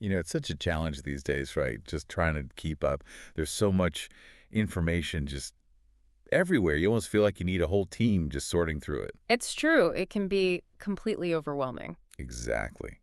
It's such a challenge these days, right? Just trying to keep up. There's so much information just everywhere. You almost feel like you need a whole team just sorting through it. It's true. It can be completely overwhelming. Exactly.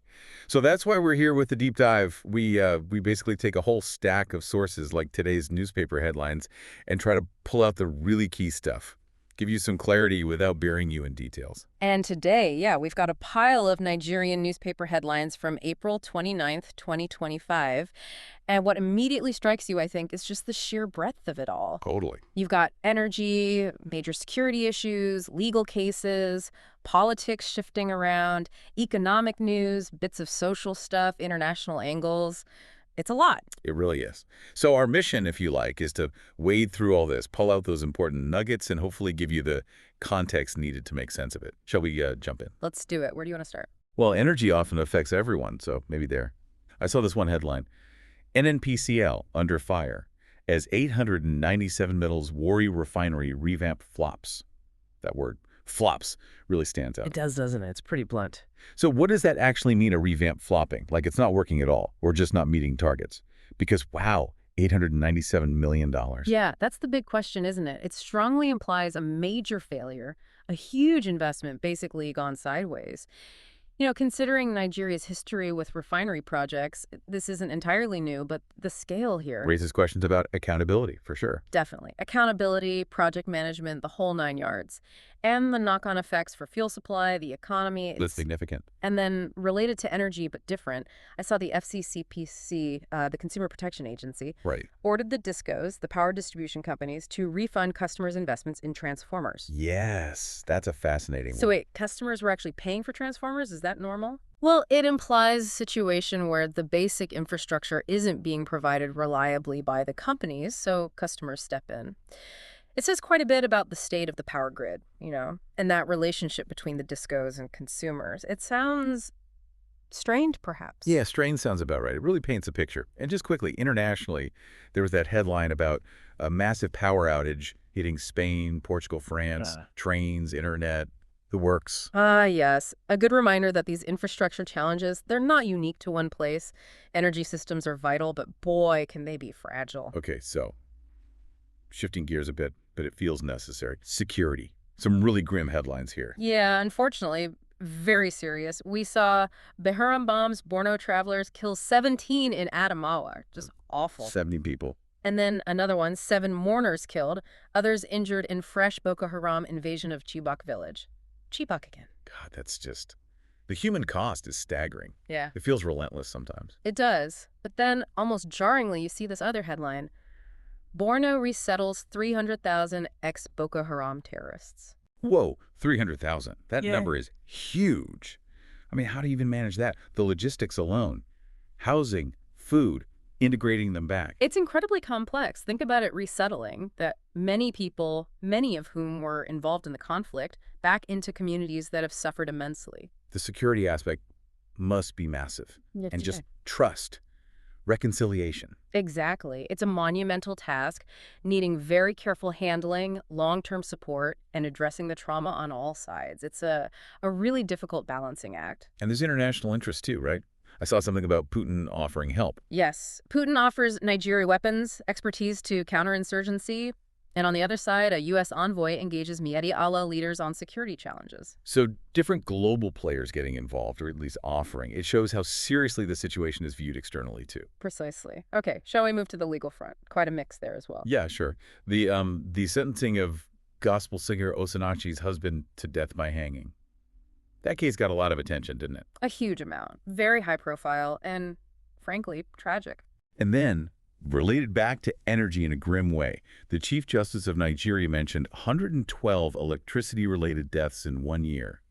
So that's why we're here with the deep dive. We basically take a whole stack of sources like today's newspaper headlines and try to pull out the really key stuff. Give you some clarity without burying you in details. And today, yeah, we've got a pile of Nigerian newspaper headlines from April 29th, 2025. And what immediately strikes you, I think, is just the sheer breadth of it all. Totally. You've got energy, major security issues, legal cases, politics shifting around, economic news, bits of social stuff, international angles. It's a lot. It really is. So our mission, if you like, is to wade through all this, pull out those important nuggets, and hopefully give you the context needed to make sense of it. Shall we jump in? Let's do it. Where do you want to start? Well, energy often affects everyone, so maybe there. I saw this one headline. NNPCL under fire as 897 metals Warri refinery revamp flops. That word, flops, really stands It out. does, doesn't it? It's pretty blunt. So what does that actually mean, a revamp flopping? Like it's not working at all, or just not meeting targets? Because, wow, $897 million. Yeah, that's the big question, isn't it? It strongly implies a major failure, a huge investment basically gone sideways. Considering Nigeria's history with refinery projects, this isn't entirely new, but the scale here, Raises questions about accountability, for sure. definitely. Accountability, project management, the whole nine yards. And the knock-on effects for fuel supply, the economy. That's significant. And then related to energy, but different, I saw the FCCPC, the Consumer Protection Agency, Right. ordered the discos, the power distribution companies, to refund customers' investments in transformers. Yes, that's a fascinating So one. wait, customers were actually paying for transformers? Is that normal? Well, it implies a situation where the basic infrastructure isn't being provided reliably by the companies, so customers step in. It says quite a bit about the state of the power grid, and that relationship between the discos and consumers. It sounds strained, perhaps. Yeah, strain sounds about right. It really paints a picture. And just quickly, internationally, there was that headline about a massive power outage hitting Spain, Portugal, France, trains, internet, the works. Ah, yes. A good reminder that these infrastructure challenges, they're not unique to one place. Energy systems are vital, but boy, can they be fragile. Okay, so shifting gears a bit, but it feels necessary. Security. Some really grim headlines here. Yeah, unfortunately, very serious. We saw Behram bombs, Borno travelers kill 17 in Adamawa. Just awful. 70 people. And then another one, 7 mourners killed, others injured in fresh Boko Haram invasion of Chibok village. Chibok again. God, that's just... The human cost is staggering. Yeah. It feels relentless sometimes. It does. But then, almost jarringly, you see this other headline. Borno resettles 300,000 ex-Boko Haram terrorists. Whoa, 300,000. That Yeah. number is huge. I mean, how do you even manage that? The logistics alone. Housing, food, integrating them back. It's incredibly complex. Think about it resettling that many people, many of whom were involved in the conflict, back into communities that have suffered immensely. The security aspect must be massive. Yeah, And just trust, reconciliation. Exactly. It's a monumental task, needing very careful handling, long-term support, and addressing the trauma on all sides. It's a really difficult balancing act. And there's international interest too, right? I saw something about Putin offering help. Yes, Putin offers Nigeria weapons, expertise to counterinsurgency, and on the other side, a U.S. envoy engages Mieti Allah leaders on security challenges. So different global players getting involved, or at least offering. It shows how seriously the situation is viewed externally too. Precisely. Okay, shall we move to the legal front? Quite a mix there as well. Yeah, sure. The sentencing of gospel singer Osinachi's husband to death by hanging. That case got a lot of attention, didn't it? A huge amount. Very high profile and, frankly, tragic. And then, related back to energy in a grim way, the Chief Justice of Nigeria mentioned 112 electricity-related deaths in 1 year,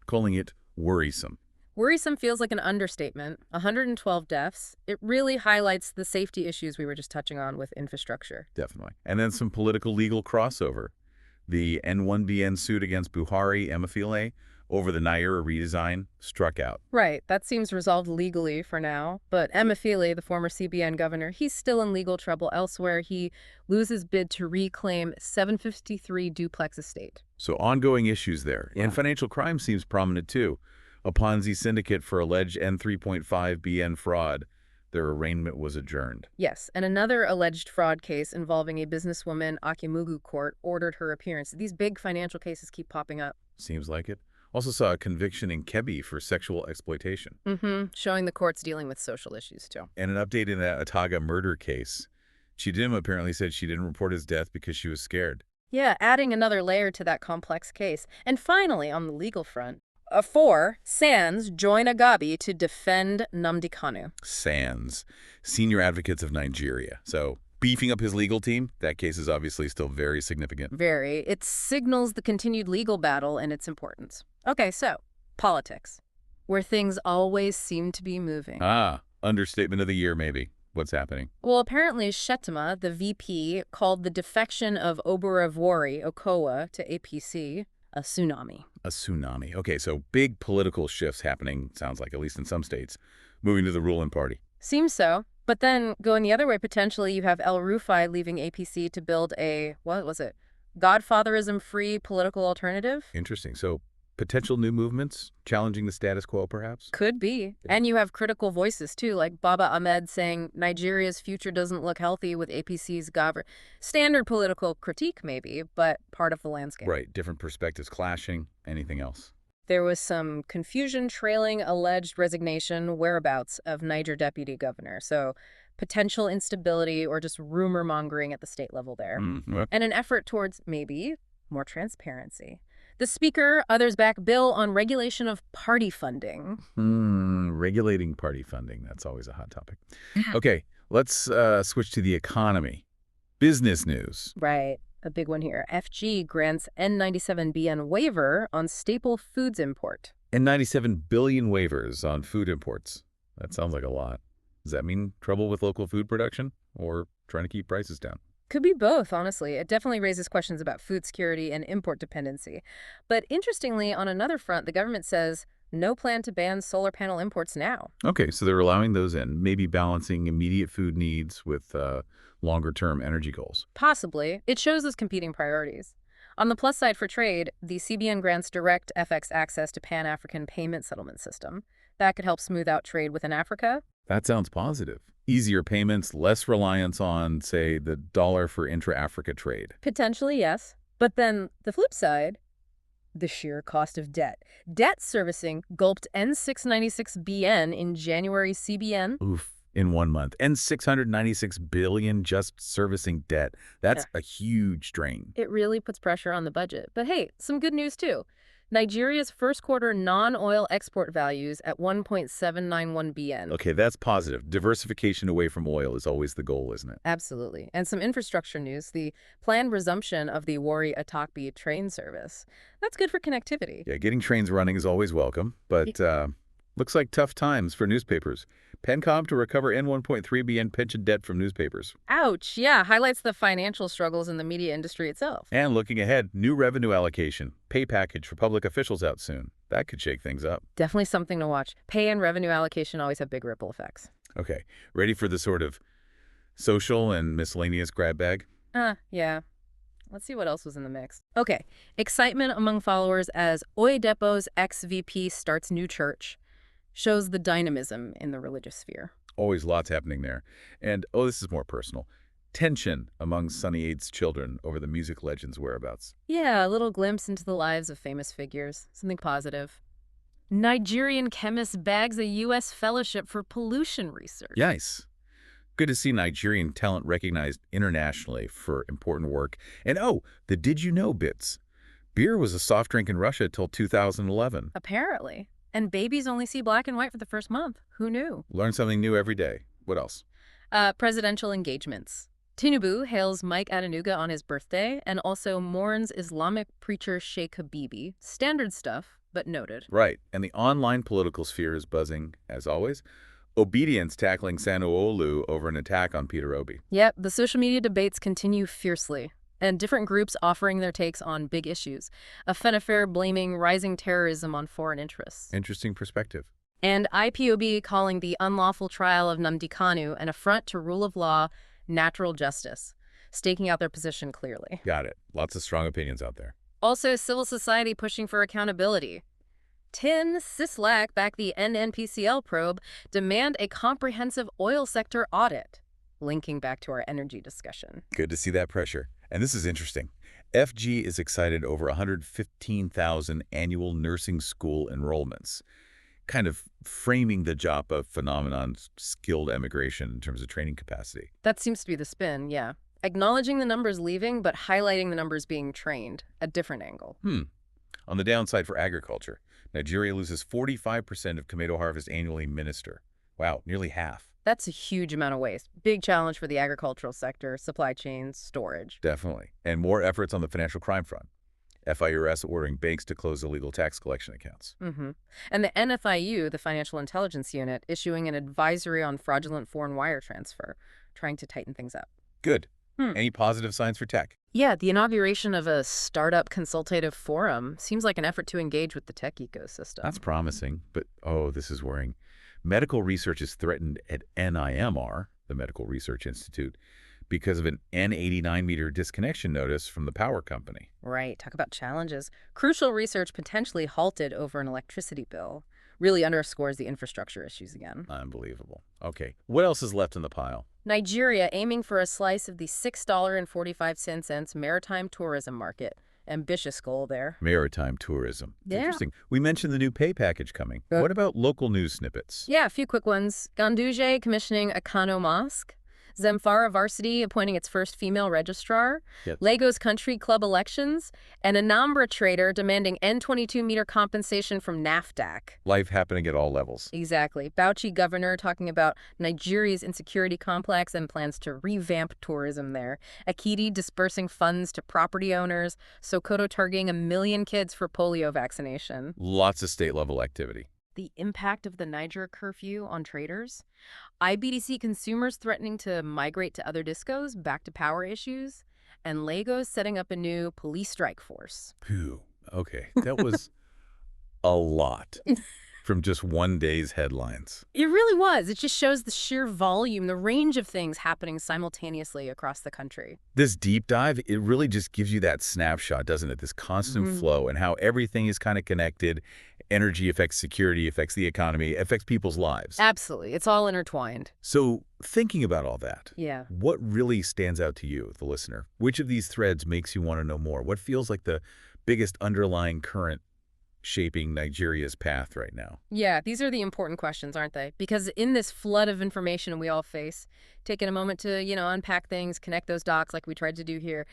calling it worrisome. Worrisome feels like an understatement. 112 deaths. It really highlights the safety issues we were just touching on with infrastructure. Definitely. And then some political legal crossover. The N1BN suit against Buhari Emefiele over the Naira redesign struck out. Right, that seems resolved legally for now. But Emefiele, the former CBN governor, he's still in legal trouble elsewhere. He loses bid to reclaim 753 duplex estate. So ongoing issues there. Yeah. And financial crime seems prominent too. A Ponzi syndicate for alleged N3.5 BN fraud. their arraignment was adjourned. Yes, and another alleged fraud case involving a businesswoman, Akimugu Court, ordered her appearance. These big financial cases keep popping up. Seems like it. Also saw a conviction in Kebbi for sexual exploitation. Showing the court's dealing with social issues, too. And an update in that Ataga murder case. Chidim apparently said she didn't report his death because she was scared. Yeah, adding another layer to that complex case. And finally, on the legal front, 4, SANS join Agabi to defend Nnamdi Kanu. SANS, Senior Advocates of Nigeria. So beefing up his legal team, that case is obviously still very significant. Very. It signals the continued legal battle and its importance. Okay, so politics, where things always seem to be moving. Understatement of the year, maybe. What's happening? Well, apparently Shettima, the VP, called the defection of Oborevwori Okowa to APC a tsunami. A tsunami. Okay, so big political shifts happening, sounds like, at least in some states, moving to the ruling party. Seems so. But then going the other way, potentially, you have El Rufai leaving APC to build a, what was it, Godfatherism-free political alternative? Interesting. So potential new movements challenging the status quo, perhaps? Could be. And you have critical voices, too, like Baba Ahmed saying Nigeria's future doesn't look healthy with APC's standard political critique, maybe, but part of the landscape. Right. Different perspectives clashing. Anything else? There was some confusion trailing alleged resignation whereabouts of Niger deputy governor. So potential instability or just rumor mongering at the state level there. And an effort towards maybe more transparency. The speaker, others back bill on regulation of party funding. Regulating party funding. That's always a hot topic. Okay, let's switch to the economy. Business news. Right. A big one here. FG grants N97BN waiver on staple foods import. N97 billion waivers on food imports. That sounds like a lot. Does that mean trouble with local food production or trying to keep prices down? Could be both, honestly. It definitely raises questions about food security and import dependency. But interestingly, on another front, the government says no plan to ban solar panel imports now. Okay, so they're allowing those in, maybe balancing immediate food needs with longer-term energy goals. Possibly. It shows those competing priorities. On the plus side for trade, the CBN grants direct FX access to Pan-African payment settlement system. That could help smooth out trade within Africa. That sounds positive. Easier payments, less reliance on, say, the dollar for intra-Africa trade. Potentially, yes. But then the flip side, the sheer cost of debt. Debt servicing gulped N696BN in January CBN. Oof, in 1 month. And $696 billion just servicing debt. That's a huge drain. It really puts pressure on the budget. But hey, some good news too. Nigeria's first quarter non-oil export values at 1.791 BN. Okay, that's positive. Diversification away from oil is always the goal, isn't it? Absolutely. And some infrastructure news, the planned resumption of the Warri Atakpi train service. That's good for connectivity. Yeah, getting trains running is always welcome, but looks like tough times for newspapers. PenCom to recover N1.3 BN pension debt from newspapers. Ouch. Yeah, highlights the financial struggles in the media industry itself. And looking ahead, new revenue allocation, pay package for public officials out soon. That could shake things up. Definitely something to watch. Pay and revenue allocation always have big ripple effects. Okay, ready for the sort of social and miscellaneous grab bag? Yeah. Let's see what else was in the mix. Okay, excitement among followers as Oyedepo's ex-VP starts new church. Shows the dynamism in the religious sphere. Always lots happening there. And, this is more personal. Tension among Sunny Aid's children over the music legend's whereabouts. Yeah, a little glimpse into the lives of famous figures. Something positive. Nigerian chemist bags a U.S. fellowship for pollution research. Nice. Good to see Nigerian talent recognized internationally for important work. And, the did you know bits. Beer was a soft drink in Russia till 2011. Apparently. And babies only see black and white for the first month. Who knew? Learn something new every day. What else? Presidential engagements. Tinubu hails Mike Adenuga on his birthday and also mourns Islamic preacher Sheikh Habibi. Standard stuff, but noted. Right. And the online political sphere is buzzing, as always. Obedience tackling Sanwo-Olu over an attack on Peter Obi. Yep, the social media debates continue fiercely. And different groups offering their takes on big issues. Afenifere blaming rising terrorism on foreign interests. Interesting perspective. And IPOB calling the unlawful trial of Nnamdi Kanu an affront to rule of law, natural justice, staking out their position clearly. Got it. Lots of strong opinions out there. Also, civil society pushing for accountability. 10 Sislak back the NNPCL probe, demand a comprehensive oil sector audit. Linking back to our energy discussion. Good to see that pressure. And this is interesting. FG is excited over 115,000 annual nursing school enrollments, kind of framing the Japa phenomenon, skilled emigration in terms of training capacity. That seems to be the spin, yeah. Acknowledging the numbers leaving, but highlighting the numbers being trained. A different angle. On the downside for agriculture, Nigeria loses 45% of tomato harvest annually minister. Wow, nearly half. That's a huge amount of waste. Big challenge for the agricultural sector, supply chains, storage. Definitely. And more efforts on the financial crime front. FIUS ordering banks to close illegal tax collection accounts. And the NFIU, the Financial Intelligence Unit, issuing an advisory on fraudulent foreign wire transfer, trying to tighten things up. Good. Any positive signs for tech? Yeah, the inauguration of a startup consultative forum seems like an effort to engage with the tech ecosystem. That's promising, but this is worrying. Medical research is threatened at NIMR, the Medical Research Institute, because of an N89-meter disconnection notice from the power company. Right, talk about challenges. Crucial research potentially halted over an electricity bill. Really underscores the infrastructure issues again. Unbelievable. Okay, what else is left in the pile? Nigeria aiming for a slice of the $6.45 maritime tourism market. Ambitious goal there. Maritime tourism. Yeah. Interesting. We mentioned the new pay package coming. What about local news snippets? Yeah, a few quick ones. Ganduje commissioning a Kano mosque. Zamfara Varsity appointing its first female registrar, Yep. Lagos Country Club elections, and Anambra trader demanding N22-meter compensation from NAFDAC. Life happening at all levels. Exactly. Bauchi governor talking about Nigeria's insecurity complex and plans to revamp tourism there. Akiti dispersing funds to property owners. Sokoto targeting 1 million kids for polio vaccination. Lots of state-level activity. The impact of the Niger curfew on traders. IBDC consumers threatening to migrate to other discos, back to power issues. And Lagos setting up a new police strike force. Phew. Okay, that was a lot from just one day's headlines. It really was. It just shows the sheer volume, the range of things happening simultaneously across the country. This deep dive, it really just gives you that snapshot, doesn't it? This constant flow and how everything is kind of connected. Energy affects security, affects the economy, affects people's lives. Absolutely. It's all intertwined. So thinking about all that, Yeah. what really stands out to you, the listener? Which of these threads makes you want to know more? What feels like the biggest underlying current shaping Nigeria's path right now? Yeah, these are the important questions, aren't they? Because in this flood of information we all face, taking a moment to, unpack things, connect those dots like we tried to do here,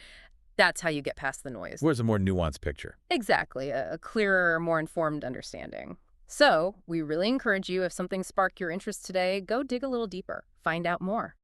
that's how you get past the noise. Where's a more nuanced picture? Exactly, a clearer, more informed understanding. So, we really encourage you, if something sparked your interest today, go dig a little deeper, find out more.